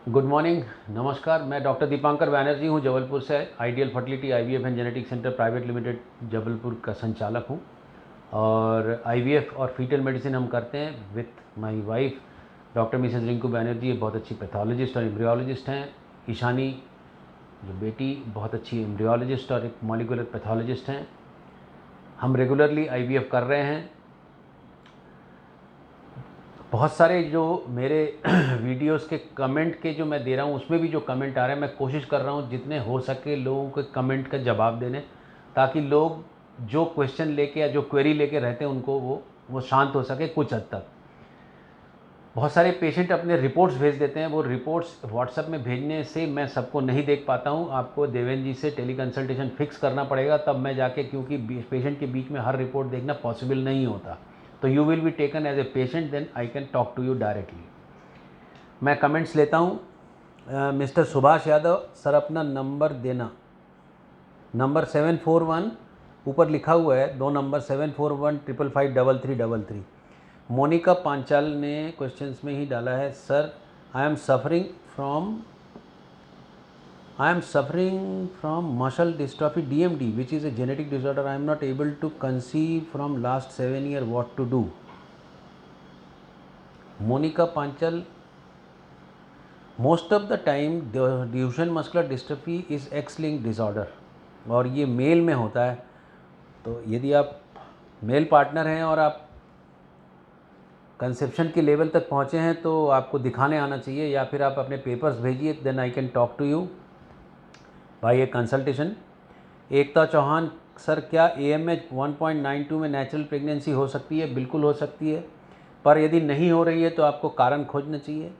Good morning, नमस्कार। मैं doctor Dipankar Banerjee हूँ, जबलपुर से। Ideal fertility IVF and genetic centre private limited Jabalpur का संचालक हूँ। और आईवीएफ और फीटल मेडिसिन हम करते हैं with my wife doctor Mrs Rinku Banerjee. ये बहुत अच्छी पैथोलॉजिस्ट और एम्ब्रियोलॉजिस्ट हैं। ईशानी जो बेटी बहुत अच्छी एम्ब्रियोलॉजिस्ट और एक मॉलिक्यूलर पैथोलॉजिस्ट हैं। हम रेगुलरली आईवीएफ कर रहे हैं। बहुत सारे जो मेरे वीडियोस के कमेंट के जो मैं दे रहा हूँ, उसमें भी जो कमेंट आ रहे हैं, मैं कोशिश कर रहा हूँ जितने हो सके लोगों के कमेंट का जवाब देने, ताकि लोग जो क्वेश्चन लेके या जो क्वेरी लेके रहते हैं उनको वो शांत हो सके कुछ हद तक। बहुत सारे पेशेंट अपने रिपोर्ट्स भेज देते हैं। वो रिपोर्ट्स व्हाट्सएप में भेजने से मैं सबको नहीं देख पाता हूँ। आपको देवेंद्र जी से टेली कंसल्टेशन फिक्स करना पड़ेगा, तब मैं जाके, क्योंकि पेशेंट के बीच में हर रिपोर्ट देखना पॉसिबल नहीं होता। तो you will be taken as a patient, then I can talk to you directly. मैं कमेंट्स लेता हूँ। मिस्टर सुभाष यादव सर, अपना नंबर देना। नंबर 741 ऊपर लिखा हुआ है, 2 नंबर 741555333। मोनिका पांचाल ने क्वेश्चंस में ही डाला है, sir I am suffering from muscle dystrophy DMD which is a genetic disorder. I am not able to conceive from last 7 years. What to do? Monica Panchal, most of the time the Duchenne muscular dystrophy is X-linked disorder और ये mail में होता है। तो यदि आप male partner हैं और आप कंसेप्शन के लेवल तक पहुँचे हैं तो आपको दिखाने आना चाहिए, या फिर आप अपने पेपर्स भेजिए, then I can talk to you by a consultation. Ekta Chauhan, sir क्या AMH 1.92 में नेचुरल प्रेगनेंसी हो सकती है? बिल्कुल हो सकती है, पर यदि नहीं हो रही है तो आपको कारण खोजना चाहिए।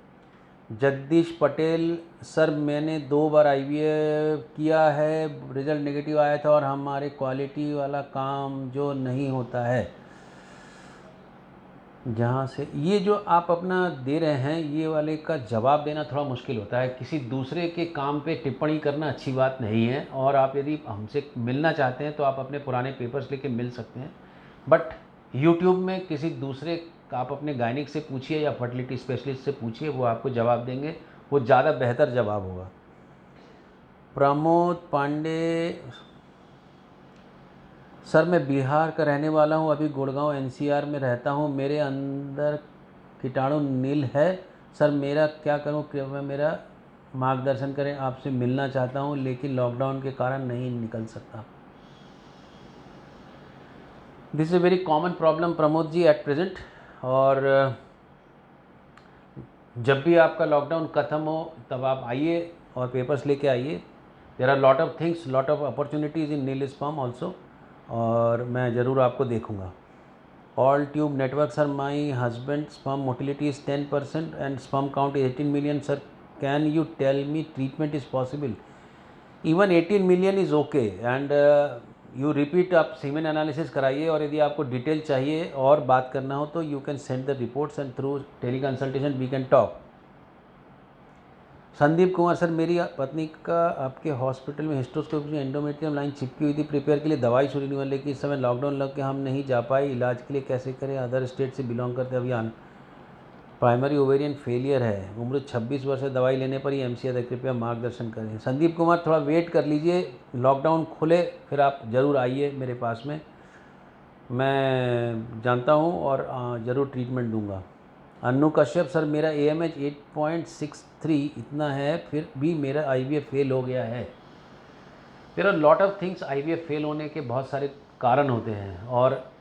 जगदीश पटेल, सर मैंने 2 बार IVF किया है, रिजल्ट नेगेटिव आया था और हमारे क्वालिटी वाला काम जो नहीं होता है, जहाँ से ये जो आप अपना दे रहे हैं, ये वाले का जवाब देना थोड़ा मुश्किल होता है। किसी दूसरे के काम पे टिप्पणी करना अच्छी बात नहीं है। और आप यदि हमसे मिलना चाहते हैं तो आप अपने पुराने पेपर्स लेके मिल सकते हैं, बट यूट्यूब में किसी दूसरे आप अपने गायनिक से पूछिए या फर्टिलिटी स्पेशलिस्ट से पूछिए, वो आपको जवाब देंगे, वो ज़्यादा बेहतर जवाब होगा। प्रमोद पांडे, सर मैं बिहार का रहने वाला हूँ, अभी गुड़गांव NCR में रहता हूँ, मेरे अंदर कीटाणु नील है, सर मेरा क्या करूँ? कृपया मेरा मार्गदर्शन करें। आपसे मिलना चाहता हूँ लेकिन लॉकडाउन के कारण नहीं निकल सकता। This is a very common problem Pramod ji at present. और जब भी आपका लॉकडाउन ख़त्म हो तब आप आइए और पेपर्स लेके आइए। There are lot of things, lot of opportunities in nil sperm also, और मैं ज़रूर आपको देखूँगा। All tube network, sir my husband sperm motility is 10% and sperm count is 18 million. Sir can you tell me treatment is possible? Even 18 million is okay and you repeat, आप semen analysis कराइए, और यदि आपको detail चाहिए और बात करना हो तो you can send the reports and through teleconsultation we can talk. Sandeep Kumar, sir मेरी पत्नी का आपके हॉस्पिटल में हिस्टोस्कोपी में एंडोमेट्रियम लाइन चिपकी हुई थी, प्रिपेयर के लिए दवाई शुरू नहीं हुई, लेकिन इस समय लॉकडाउन लग के हम नहीं जा पाए, इलाज के लिए कैसे करें? अदर स्टेट से बिलोंग करते अभियान, प्राइमरी ओवेरियन फेलियर है, उम्र 26 वर्ष है, दवाई लेने पर ही MCA है, कृपया मार्गदर्शन करें। संदीप कुमार, थोड़ा वेट कर लीजिए, लॉकडाउन खुले फिर आप ज़रूर आइए मेरे पास में, मैं जानता हूँ और ज़रूर ट्रीटमेंट दूंगा। अन्नू कश्यप, सर मेरा AMH 8.63 इतना है, फिर भी मेरा IVF फेल हो गया है। There are lot of things, IVF fail होने के बहुत सारे कारण होते हैं, और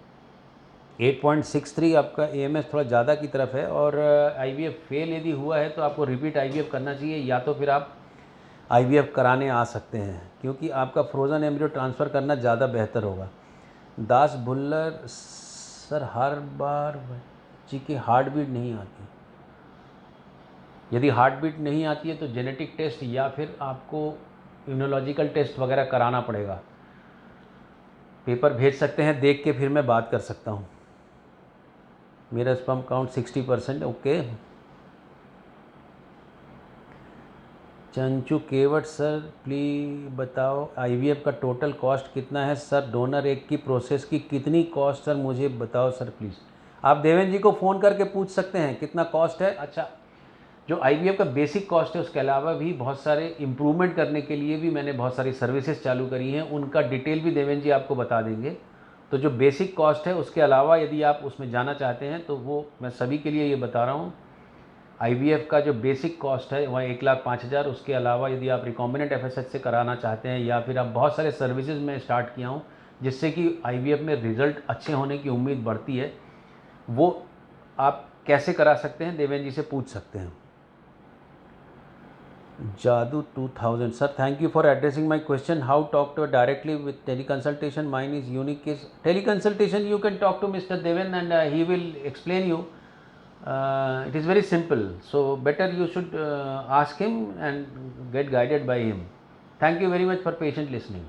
8.63 आपका AMH थोड़ा ज़्यादा की तरफ है, और IVF फेल यदि हुआ है तो आपको रिपीट IVF करना चाहिए, या तो फिर आप IVF कराने आ सकते हैं, क्योंकि आपका फ्रोज़न एम्ब्रियो ट्रांसफ़र करना ज़्यादा बेहतर होगा। दास भुल्लर, सर हर बार बच्ची की हार्ट बीट नहीं आती, यदि हार्ट बीट नहीं आती है तो जेनेटिक टेस्ट या फिर आपको इम्यूनोलॉजिकल टेस्ट वगैरह कराना पड़ेगा। पेपर भेज सकते हैं, देख के फिर मैं बात कर सकता हूँ। मेरा sperm count 60%, okay. Chanchu Kewat, sir please बताओ IVF का टोटल कॉस्ट कितना है? सर डोनर एग की प्रोसेस की कितनी कॉस्ट? सर मुझे बताओ सर प्लीज़। आप देवेंद्र जी को फ़ोन करके पूछ सकते हैं कितना कॉस्ट है। अच्छा, जो IVF का बेसिक कॉस्ट है उसके अलावा भी बहुत सारे इम्प्रूवमेंट करने के लिए भी मैंने बहुत सारी सर्विसेज चालू करी हैं, उनका डिटेल भी देवेंद्र जी आपको बता देंगे। तो जो बेसिक कॉस्ट है उसके अलावा यदि आप उसमें जाना चाहते हैं तो वो मैं सभी के लिए ये बता रहा हूँ। IVF का जो बेसिक कॉस्ट है वह 1,05,000। उसके अलावा यदि आप रिकॉम्बिनेंट FSH से कराना चाहते हैं या फिर आप बहुत सारे सर्विसेज में स्टार्ट किया हूँ जिससे कि IVF में रिज़ल्ट अच्छे होने की उम्मीद बढ़ती है, वो आप कैसे करा सकते हैं देवेंद्र जी से पूछ सकते हैं। Jadu 2000, sir, thank you for addressing my question. How talk to directly with teleconsultation? Mine is unique case. Teleconsultation, you can talk to Mr. Devan and he will explain you. It is very simple. So better you should ask him and get guided by him. Thank you very much for patient listening.